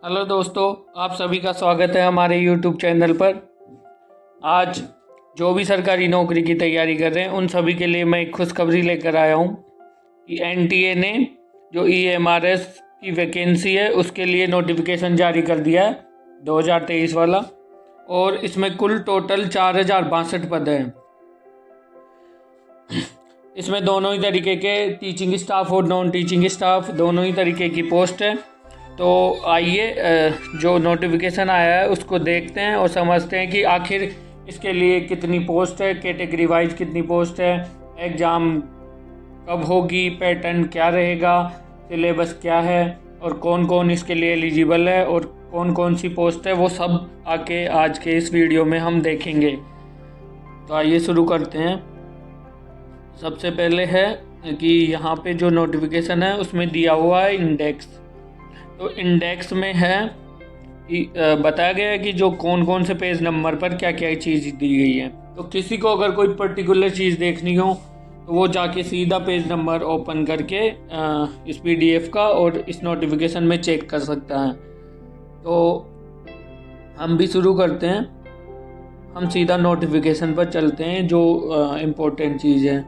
Hello दोस्तों, आप सभी का स्वागत है हमारे यूट्यूब चैनल पर। आज जो भी सरकारी नौकरी की तैयारी कर रहे हैं उन सभी के लिए मैं एक खुशखबरी लेकर आया हूं कि एनटीए ने जो ईएमआरएस की वैकेंसी है उसके लिए नोटिफिकेशन जारी कर दिया है 2023 वाला। और इसमें कुल टोटल 4062 पद हैं। इसमें दोनों ही तरीके के टीचिंग स्टाफ और नॉन टीचिंग स्टाफ दोनों ही तरीके की पोस्ट है। तो आइए जो नोटिफिकेशन आया है उसको देखते हैं और समझते हैं कि आखिर इसके लिए कितनी पोस्ट है, कैटेगरी वाइज कितनी पोस्ट है, एग्ज़ाम कब होगी, पैटर्न क्या रहेगा, सिलेबस क्या है और कौन कौन इसके लिए एलिजिबल है और कौन कौन सी पोस्ट है, वो सब आके आज के इस वीडियो में हम देखेंगे। तो आइए शुरू करते हैं। सबसे पहले है कि यहाँ पे जो नोटिफिकेशन है उसमें दिया हुआ है इंडेक्स। तो इंडेक्स में है कि बताया गया है कि जो कौन कौन से पेज नंबर पर क्या क्या चीज़ दी गई है। तो किसी को अगर कोई पर्टिकुलर चीज़ देखनी हो तो वो जाके सीधा पेज नंबर ओपन करके इस पीडीएफ का और इस नोटिफिकेशन में चेक कर सकता है। तो हम भी शुरू करते हैं। हम सीधा नोटिफिकेशन पर चलते हैं जो इम्पोर्टेंट चीज़ है।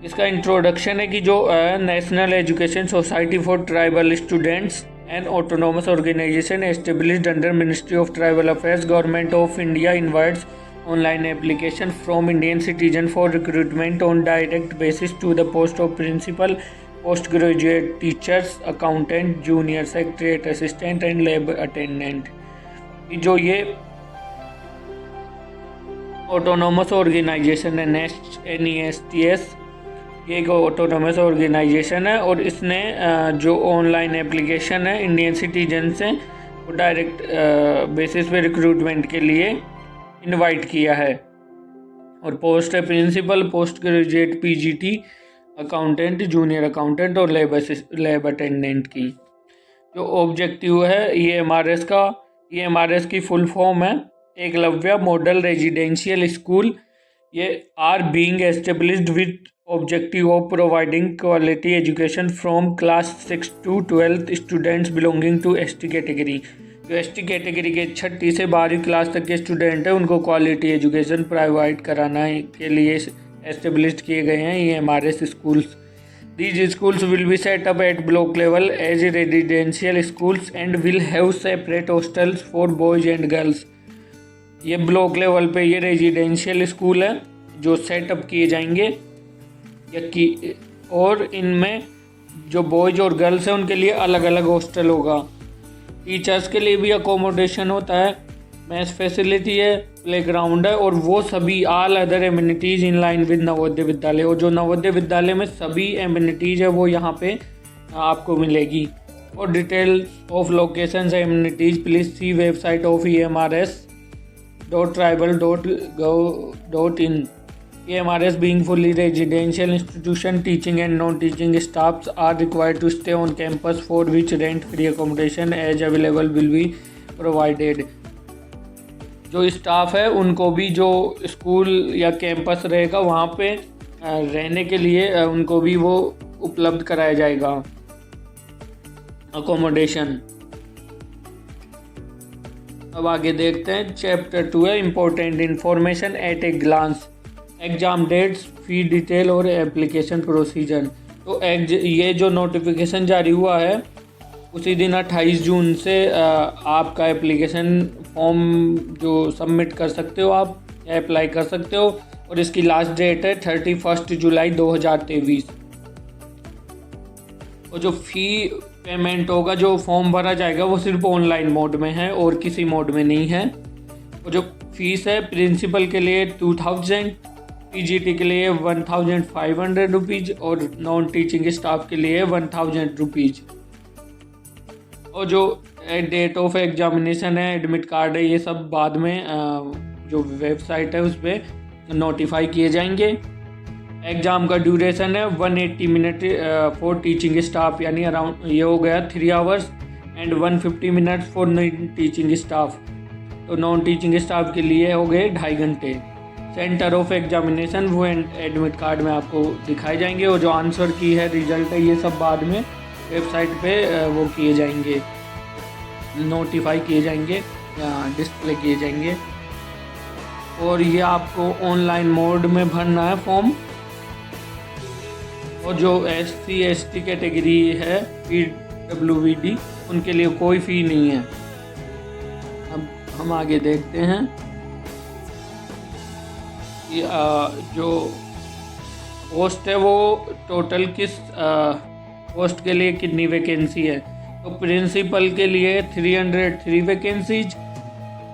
इसका इंट्रोडक्शन है कि जो national education society for tribal students and autonomous organization established under ministry of tribal affairs government of India invites online application from Indian citizen for recruitment on direct basis to the post of principal, post graduate teachers, accountant, junior secretary assistant and lab attendant. जो ये autonomous organisation है NESTS, ये एक autonomous organisation है और इसने जो online application है इंडियन सिटीजन से वो डायरेक्ट बेसिस पे रिक्रूटमेंट के लिए इनवाइट किया है। और पोस्ट है principal, post graduate, PGT, accountant, junior accountant और लैब अटेंडेंट की। जो ऑब्जेक्टिव है EMRS की फुल फॉर्म है एकलव्य मॉडल रेजिडेंशियल स्कूल। ये are being established with objective of providing quality education from class 6 to 12 students belonging to ST category. जो ST category के 6ठी से 12वीं क्लास तक के स्टूडेंट हैं उनको क्वालिटी एजुकेशन प्रोवाइड कराना के लिए एस्टेब्लिश्ड किए गए हैं EMRS schools. These schools will be set up at block level as residential schools and will have separate hostels for boys and girls। ये ब्लॉक लेवल पे ये रेजिडेंशियल स्कूल है जो सेटअप किए जाएंगे और इनमें जो बॉयज और गर्ल्स हैं उनके लिए अलग अलग हॉस्टल होगा। टीचर्स के लिए भी अकोमोडेशन होता है, मैस फैसिलिटी है, प्लेग्राउंड है और वो सभी all other amenities in line with Navodaya Vidyalaya. और जो नवोदय विद्यालय में सभी एमिनिटीज़ है वो यहाँ पे आपको मिलेगी। और detail of locations amenities please see website of EMRS.tribal.gov.in। EMRS being fully residential institution, teaching and non-teaching staffs are required to stay on campus for which rent-free accommodation as available will be provided। जो staff है उनको भी जो school या campus रहेगा वहाँ पे रहने के लिए उनको भी वो उपलब्ध कराया जाएगा अकोमोडेशन। अब आगे देखते हैं। चैप्टर 2 है important information at a glance, exam dates, fee detail और एप्लीकेशन प्रोसीजर। तो ये जो नोटिफिकेशन जारी हुआ है उसी दिन 28 जून से आपका एप्लीकेशन फॉर्म जो सबमिट कर सकते हो, आप अप्लाई कर सकते हो। और इसकी लास्ट डेट है 31 जुलाई 2023। और जो फ़ी पेमेंट होगा, जो फॉर्म भरा जाएगा वो सिर्फ ऑनलाइन मोड में है और किसी मोड में नहीं है। और जो फीस है प्रिंसिपल के लिए 2000, PGT के लिए 1500 रुपीज़ और नॉन टीचिंग स्टाफ के लिए 1000 रुपीज़। और जो डेट ऑफ एग्जामिनेशन है, एडमिट कार्ड है, ये सब बाद में जो वेबसाइट है उस पर नोटिफाई किए जाएंगे। एग्ज़ाम का ड्यूरेशन है 180 मिनट फॉर टीचिंग स्टाफ, यानी अराउंड ये हो गया 3 hours and 150 minutes for non teaching staff. तो नॉन टीचिंग स्टाफ के लिए हो गए 2.5 घंटे। सेंटर ऑफ एग्जामिनेशन वो एडमिट कार्ड में आपको दिखाए जाएंगे और जो आंसर की है, रिजल्ट है, ये सब बाद में वेबसाइट पे वो किए जाएंगे। नोटिफाई किए जाएंगे या डिस्प्ले किए जाएंगे। और ये आपको ऑनलाइन मोड में भरना है फॉर्म। और जो SC ST कैटेगरी है PWD, उनके लिए कोई फ़ी नहीं है। अब हम आगे देखते हैं कि जो पोस्ट है वो टोटल किस पोस्ट के लिए कितनी वैकेंसी है। तो प्रिंसिपल के लिए 303 वैकेंसीज,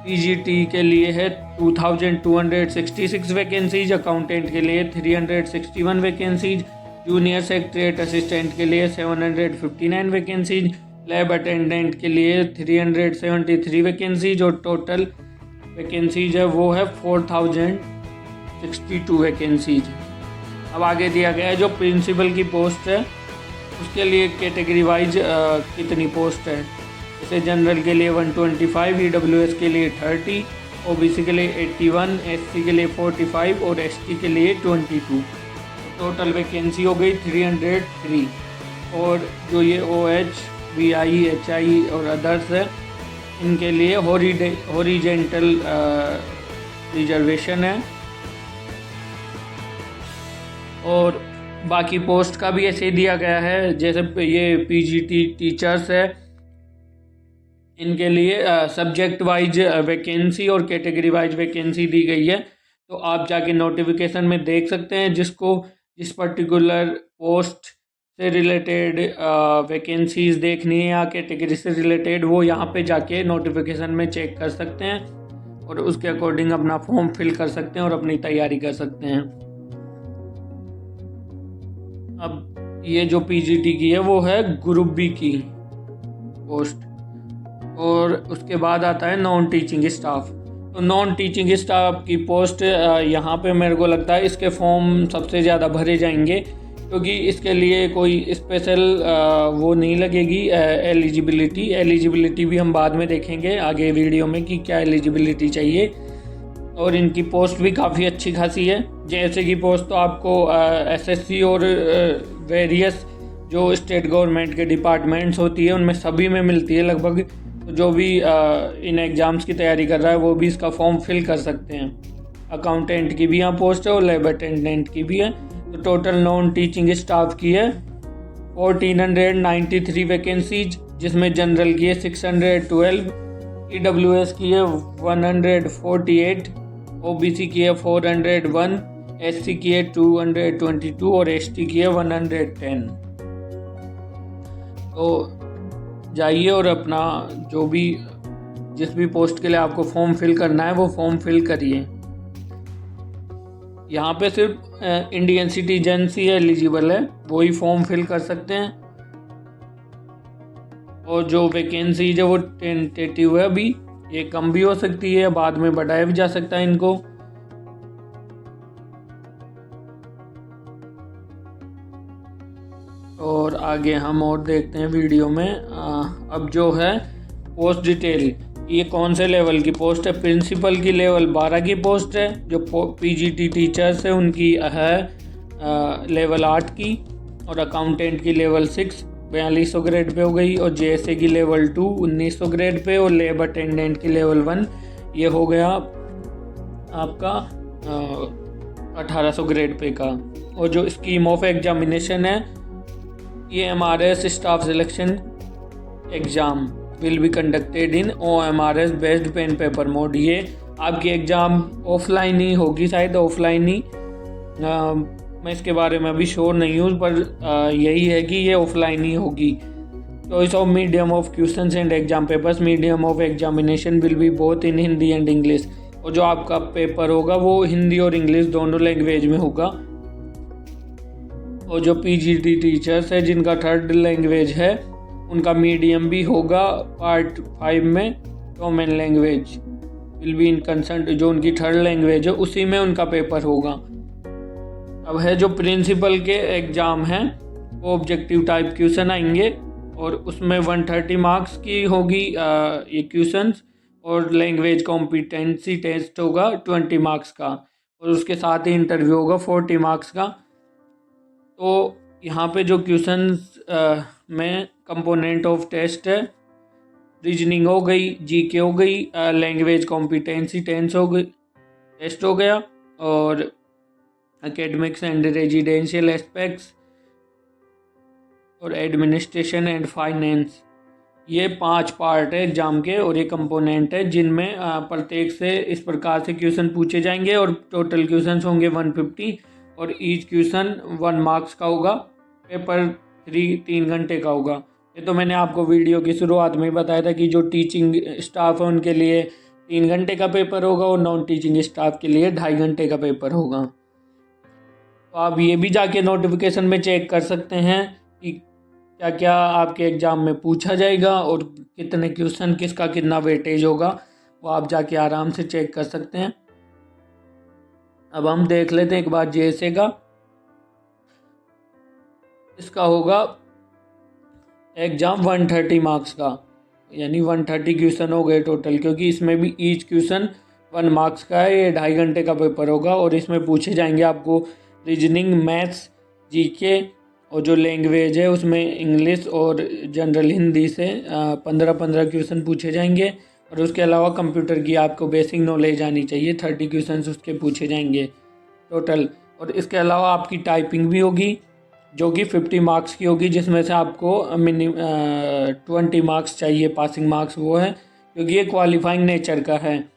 PGT के लिए है 2266 वैकेंसीज, अकाउंटेंट के लिए 361 वैकेंसीज, जूनियर सेक्रेटरीट असिस्टेंट के लिए 759 वैकेंसीज, लैब अटेंडेंट के लिए 373 वैकेंसीज और टोटल वैकेंसीज है वो है 4062 वैकेंसीज। अब आगे दिया गया है जो प्रिंसिपल की पोस्ट है उसके लिए कैटेगरी वाइज कितनी पोस्ट है। जैसे जनरल के लिए 125, EWS के लिए 30, OBC के लिए 81, SC के लिए 45 और ST के लिए 22। टोटल वैकेंसी हो गई 303। और जो ये OH, VI, HI और अदर्स है इनके लिए हॉरिजेंटल रिजर्वेशन है। और बाकी पोस्ट का भी ऐसे दिया गया है। जैसे ये PGT टीचर्स है, इनके लिए सब्जेक्ट वाइज वैकेंसी और कैटेगरी वाइज वैकेंसी दी गई है। तो आप जाके नोटिफिकेशन में देख सकते हैं जिसको जिस पर्टिकुलर पोस्ट से रिलेटेड वैकेंसीज देखनी है या कैटेगरी से रिलेटेड, वो यहाँ पे जाके नोटिफिकेशन में चेक कर सकते हैं और उसके अकॉर्डिंग अपना फॉर्म फिल कर सकते हैं और अपनी तैयारी कर सकते हैं। अब ये जो PGT की है वो है ग्रुप B की पोस्ट। और उसके बाद आता है नॉन टीचिंग स्टाफ। तो नॉन टीचिंग स्टाफ की पोस्ट यहाँ पे मेरे को लगता है इसके फॉर्म सबसे ज़्यादा भरे जाएंगे, क्योंकि इसके लिए कोई स्पेशल वो नहीं लगेगी एलिजिबिलिटी भी हम बाद में देखेंगे आगे वीडियो में कि क्या एलिजिबिलिटी चाहिए। और इनकी पोस्ट भी काफ़ी अच्छी खासी है। जैसे कि पोस्ट तो आपको SSC और वेरियस जो स्टेट गवर्नमेंट के डिपार्टमेंट्स होती है उनमें सभी में मिलती है लगभग। तो जो भी इन एग्ज़ाम्स की तैयारी कर रहा है वो भी इसका फॉर्म फिल कर सकते हैं। अकाउंटेंट की भी यहाँ पोस्ट है और लैब अटेंडेंट की भी है। तो टोटल नॉन टीचिंग स्टाफ की है 1493 वैकेंसीज, जिसमें जनरल की है 612, EWS की है 148, OBC की है 401, SC की है 222 और ST की है 110। तो जाइए और अपना जो भी जिस भी पोस्ट के लिए आपको फॉर्म फिल करना है वो फॉर्म फिल करिए। यहाँ पे सिर्फ इंडियन सिटीजन्स ही एलिजिबल है, वही फॉर्म फिल कर सकते हैं। और जो वैकेंसीज है वो टेंटेटिव है, अभी ये कम भी हो सकती है, बाद में बढ़ाया भी जा सकता है इनको। और आगे हम और देखते हैं वीडियो में। अब जो है पोस्ट डिटेल, ये कौन से लेवल की पोस्ट है। प्रिंसिपल की लेवल 12 की पोस्ट है। जो PGT टीचर्स है उनकी है लेवल 8 की। और अकाउंटेंट की लेवल 6 4200 ग्रेड पे हो गई। और JSA की लेवल 2 1900 ग्रेड पे। और लैब अटेंडेंट की लेवल 1 ये हो गया आपका 1800 ग्रेड पे का। और जो स्कीम ऑफ एग्जामिनेशन है, ये MRS staff selection exam will be conducted in OMRS based pen paper mode. ये आपकी एग्ज़ाम ऑफलाइन ही होगी, शायद ऑफलाइन ही। मैं इसके बारे में अभी श्योर नहीं हूँ, पर यही है कि ये ऑफलाइन ही होगी। Choice of medium of questions and exam papers, medium of examination will be both in Hindi and English. और जो आपका पेपर होगा वो हिंदी और इंग्लिश दोनों लैंग्वेज में होगा। और जो PGT टीचर्स है जिनका थर्ड लैंग्वेज है उनका मीडियम भी होगा। पार्ट 5 में common language will be in concern, जो उनकी थर्ड लैंग्वेज है उसी में उनका पेपर होगा। अब है जो प्रिंसिपल के एग्ज़ाम हैं वो ऑब्जेक्टिव टाइप क्वेश्चन आएंगे और उसमें 130 मार्क्स की होगी ये क्वेश्चंस। और लैंग्वेज कॉम्पिटेंसी टेस्ट होगा 20 मार्क्स का। और उसके साथ ही इंटरव्यू होगा 40 मार्क्स का। तो यहाँ पे जो क्वेश्चंस में कंपोनेंट ऑफ टेस्ट है रीजनिंग हो गई, जीके हो गई, लैंग्वेज कॉम्पिटेंसी टेस्ट हो गया, और एकेडमिक्स एंड रेजिडेंशियल एस्पेक्ट्स, और एडमिनिस्ट्रेशन एंड फाइनेंस। ये 5 पार्ट है एग्जाम के, और ये कंपोनेंट है जिनमें प्रत्येक से इस प्रकार से क्वेश्चन पूछे जाएंगे, और टोटल क्वेश्चन होंगे 150, और ईच क्वेश्चन 1 मार्क्स का होगा। पेपर 3 घंटे का होगा। ये तो मैंने आपको वीडियो की शुरुआत में ही बताया था कि जो टीचिंग स्टाफ है उनके लिए 3 घंटे का पेपर होगा, और नॉन टीचिंग स्टाफ के लिए 2.5 घंटे का पेपर होगा। तो आप ये भी जाके नोटिफिकेशन में चेक कर सकते हैं कि क्या क्या आपके एग्ज़ाम में पूछा जाएगा, और कितने क्वेश्चन किसका कितना वेटेज होगा, वो आप जाके आराम से चेक कर सकते हैं। अब हम देख लेते हैं एक बार जेएसए का। इसका होगा एग्ज़ाम 130 मार्क्स का, यानी 130 क्वेश्चन हो गए टोटल, क्योंकि इसमें भी ईच क्वेश्चन 1 मार्क्स का है। ये 2.5 घंटे का पेपर होगा, और इसमें पूछे जाएंगे आपको रीजनिंग, मैथ्स, जीके, और जो लैंग्वेज है उसमें इंग्लिश और जनरल हिंदी से 15-15 क्वेश्चन पूछे जाएंगे, और उसके अलावा कंप्यूटर की आपको बेसिक नॉलेज आनी चाहिए। 30 क्वेश्चन उसके पूछे जाएंगे टोटल। और इसके अलावा आपकी टाइपिंग भी होगी, जो कि 50 मार्क्स की होगी, जिसमें से आपको 20 मार्क्स चाहिए, पासिंग मार्क्स वो है, क्योंकि ये क्वालिफाइंग नेचर का है।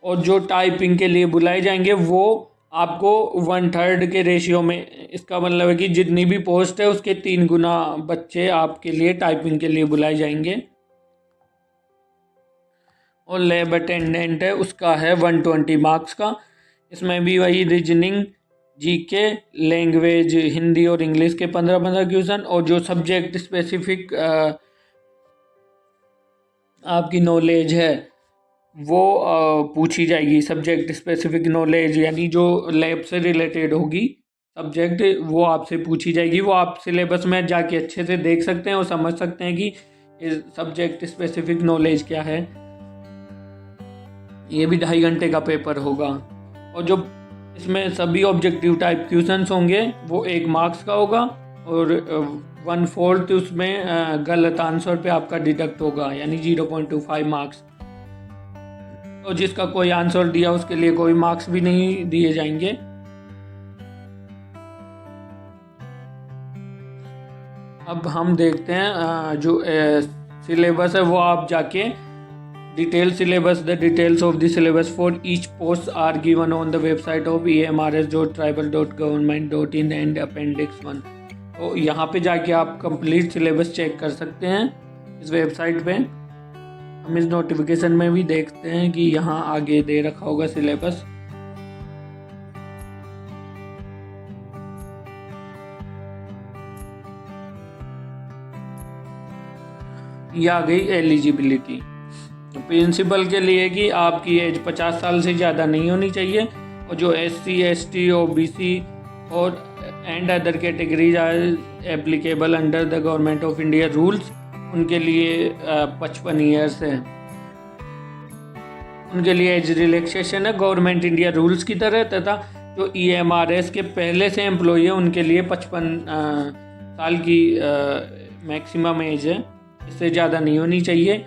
और जो टाइपिंग के लिए बुलाए जाएंगे वो आपको 1/3 के रेशियो में, इसका मतलब है कि जितनी भी पोस्ट है उसके 3 गुना बच्चे आपके लिए टाइपिंग के लिए बुलाए जाएंगे। और लैब अटेंडेंट है, उसका है 120 मार्क्स का। इसमें भी वही रीजनिंग, जीके, लैंग्वेज हिंदी और इंग्लिश के 15-15 क्वेश्चन, और जो सब्जेक्ट स्पेसिफिक आपकी नॉलेज है वो पूछी जाएगी। सब्जेक्ट स्पेसिफिक नॉलेज यानी जो लैब से रिलेटेड होगी सब्जेक्ट, वो आपसे पूछी जाएगी। वो आप सिलेबस में जाके अच्छे से देख सकते हैं और समझ सकते हैं कि सब्जेक्ट स्पेसिफिक नॉलेज क्या है। ये भी 2.5 घंटे का पेपर होगा, और जो इसमें सभी ऑब्जेक्टिव टाइप क्वेश्चंस होंगे वो 1 मार्क्स का होगा, और 1/4 उसमें गलत आंसर पे आपका डिडक्ट होगा, यानी 0.25 मार्क्स। तो जिसका कोई आंसर दिया उसके लिए कोई मार्क्स भी नहीं दिए जाएंगे। अब हम देखते हैं जो सिलेबस है वो आप जाके detail syllabus, the details of the syllabus for each post are given on the website of emrs.tribal.government.in and appendix 1। तो यहाँ पे जाके आप कंप्लीट सिलेबस चेक कर सकते हैं इस वेबसाइट पे। हम इस नोटिफिकेशन में भी देखते हैं कि यहाँ आगे दे रखा होगा सिलेबस। ये आ गई एलिजिबिलिटी। प्रिंसिपल के लिए कि आपकी एज 50 साल से ज़्यादा नहीं होनी चाहिए, और जो SC ST OBC और and other categories are applicable under the government of India rules, उनके लिए 55 ईयर्स है। उनके लिए एज रिलैक्सेशन है गवर्नमेंट इंडिया रूल्स की तरह, तथा जो EMRS के पहले से एम्प्लॉई है उनके लिए 55 साल की मैक्सिमम एज है, इससे ज़्यादा नहीं होनी चाहिए।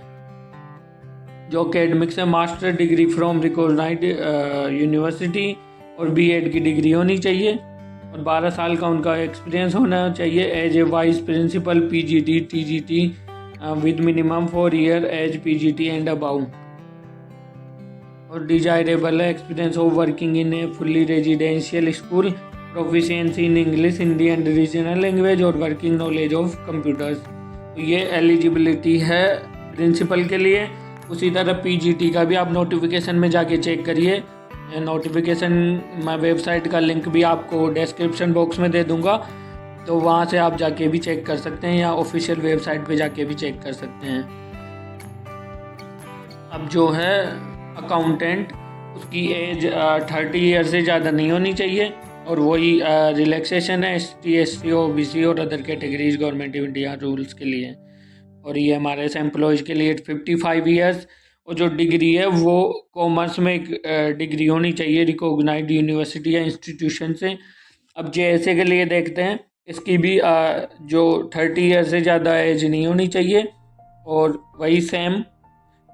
जो अकेडमिक्स है master degree from recognized university और BEd की डिग्री होनी चाहिए, और 12 साल का उनका एक्सपीरियंस होना चाहिए as a vice principal PGT TGT with minimum 4 year as PGT and above. और डिजायरेबल है experience of working in a fully residential school, proficiency in English, Hindi and regional language, और वर्किंग नॉलेज ऑफ कंप्यूटर्स। तो ये eligibility है principal के लिए। उसी तरह PGT का भी आप नोटिफिकेशन में जाके चेक करिए। नोटिफिकेशन मैं वेबसाइट का लिंक भी आपको डिस्क्रिप्शन बॉक्स में दे दूंगा, तो वहाँ से आप जाके भी चेक कर सकते हैं, या ऑफिशियल वेबसाइट पे जाके भी चेक कर सकते हैं। अब जो है अकाउंटेंट, उसकी एज 30 ईयर से ज़्यादा नहीं होनी चाहिए, और वही रिलैक्सेशन है ST SC OBC और other categories government of India rules के लिए। और ये हमारे एम्प्लॉयज़ के लिए 55 ईयर्स, और जो डिग्री है वो कॉमर्स में एक डिग्री होनी चाहिए रिकॉग्नाइज्ड यूनिवर्सिटी या इंस्टीट्यूशन से। अब JSA के लिए देखते हैं, इसकी भी जो 30 ईयर से ज़्यादा एज नहीं होनी चाहिए, और वही सेम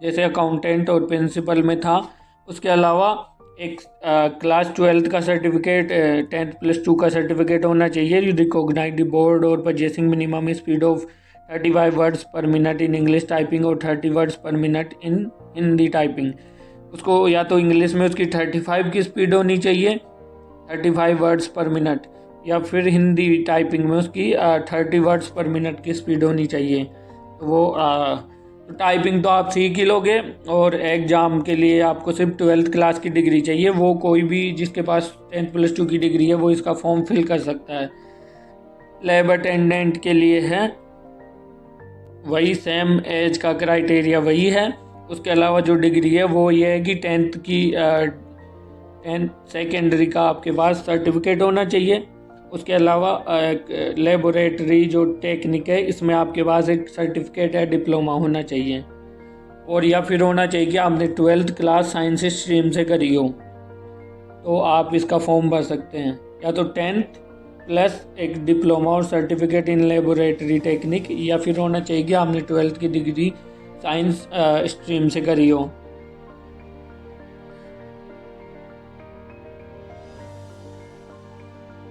जैसे अकाउंटेंट और प्रिंसिपल में था। उसके अलावा एक क्लास 12th का सर्टिफिकेट, 10th+2 का सर्टिफिकेट होना चाहिए। यू रिकॉग्नाइज द बोर्ड और purchasing minimum speed of 35 words पर मिनट इन इंग्लिश टाइपिंग और 30 वर्ड्स पर मिनट इन हिंदी टाइपिंग। उसको या तो इंग्लिश में उसकी 35 की स्पीड होनी चाहिए, 35 वर्ड्स पर मिनट, या फिर हिंदी टाइपिंग में उसकी 30 वर्ड्स पर मिनट की स्पीड होनी चाहिए। तो वो तो टाइपिंग तो आप सीख ही लोगे, और एग्ज़ाम के लिए आपको सिर्फ 12th क्लास की डिग्री चाहिए। वो कोई भी जिसके पास 10th+2 की डिग्री है वो इसका फॉर्म फिल कर सकता है। लैब अटेंडेंट के लिए है वही सेम एज का क्राइटेरिया वही है। उसके अलावा जो डिग्री है वो ये है कि 10th की 10th सेकेंडरी का आपके पास सर्टिफिकेट होना चाहिए। उसके अलावा लेबोरेटरी जो टेक्निक है इसमें आपके पास एक सर्टिफिकेट है, डिप्लोमा होना चाहिए। और या फिर होना चाहिए कि आपने 12th क्लास साइंस स्ट्रीम से करी हो, तो आप इसका फॉर्म भर सकते हैं। या तो 10th प्लस एक डिप्लोमा और सर्टिफिकेट इन लेबोरेटरी टेक्निक, या फिर होना चाहिए कि आपने 12th की डिग्री साइंस स्ट्रीम से करी हो।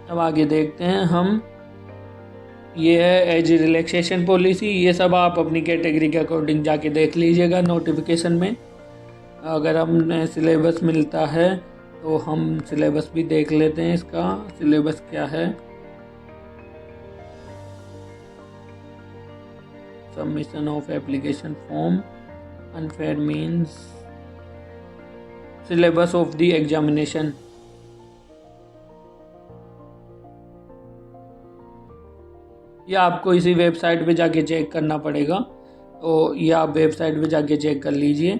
अब आगे देखते हैं हम। ये है एज रिलैक्सेशन पॉलिसी। ये सब आप अपनी कैटेगरी के अकॉर्डिंग जाके देख लीजिएगा नोटिफिकेशन में। अगर हमें सिलेबस मिलता है तो हम सिलेबस भी देख लेते हैं। इसका सिलेबस क्या है। Submission of application form, unfair means, syllabus of the examination. ये आपको इसी वेबसाइट पे जाके चेक करना पड़ेगा, तो ये आप वेबसाइट पे जाके चेक कर लीजिए।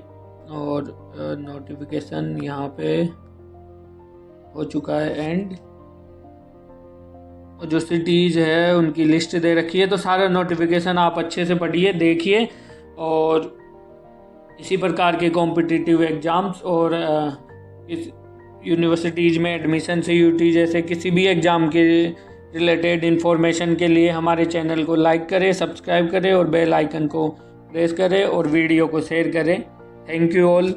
और नोटिफिकेशन यहाँ पे हो चुका है एंड, और जो सिटीज़ है उनकी लिस्ट दे रखी है। तो सारा नोटिफिकेशन आप अच्छे से पढ़िए, देखिए। और इसी प्रकार के कॉम्पिटिटिव एग्ज़ाम्स और इस यूनिवर्सिटीज़ में एडमिशन, CUT जैसे किसी भी एग्ज़ाम के रिलेटेड इन्फॉर्मेशन के लिए हमारे चैनल को लाइक करें, सब्सक्राइब करें और बेल आइकन को प्रेस करें और वीडियो को शेयर करें। Thank you all.